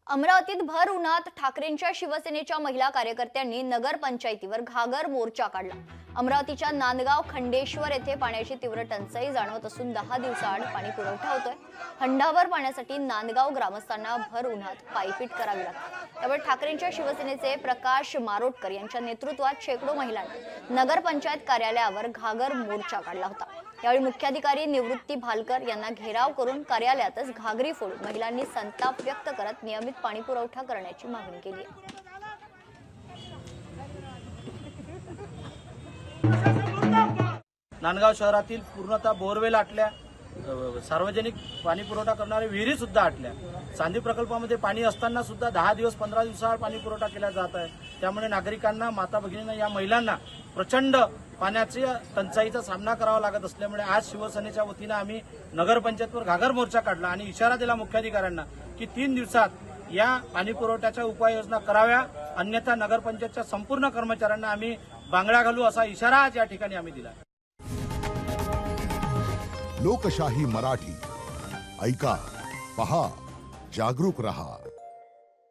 अमरावतीत भर उन्हात ठाकरेंच्या शिवसेनेच्या महिला कार्यकर्त्यांनी नगर पंचायतीवर घागर मोर्चा काढला। अमरावतीच्या नांदगाव खंडेश्वर येथे पाण्याची तीव्र टंचाई जाणवत असून 10 दिवसाआड पाणी पुरवठा होतोय। हंडाभर पाण्यासाठी नांदगाव ग्रामस्थांना भर उन्हात पायपीट करावी लागते। त्यामुळे ठाकरेंच्या शिवसेनेचे प्रकाश मारोटकर यांच्या नेतृत्वात शेकडो महिलांनी नगर पंचायत कार्यालयावर घागर मोर्चा काढला होता। यावेळी मुख्याधिकारी निवृत्ती भालकर यांना घेराव करून कार्यालयातच घागरी फोडून महिलांनी संताप व्यक्त करत नियमित पाणी पुरवठा करण्याची मागणी केली आहे। नांदगाव शहरातील पूर्णतः बोरवेल आटल्या, सार्वजनिक पाणी पुरवठा करणारे विहिरी सुद्धा आटल्या। सांदी प्रकल्पामध्ये पाणी असताना सुद्धा 10 दिवस 15 दिवसाआड पाणी पुरवठा केला जात आहे। त्यामुळे नागरिकांना, माता भगिनींना, या महिलांना प्रचंड पाण्याच्या टंचाईचा सामना करावा लागत असल्यामुळे आज शिवसेनेच्या वतीने आम्ही नगरपंचायतवर घागर मोर्चा काढला आणि इशारा दिला मुख्याधिकाऱ्यांना की 3 दिवसात या पाणी पुरवठ्याच्या उपाययोजना कराव्या, अन्यथा नगरपंचायतच्या संपूर्ण कर्मचाऱ्यांना आम्ही बांगड्या घालू असा इशारा आज या ठिकाणी आम्ही दिला। लोकशाही मराठी ऐका, पहा, जागरूक रहा।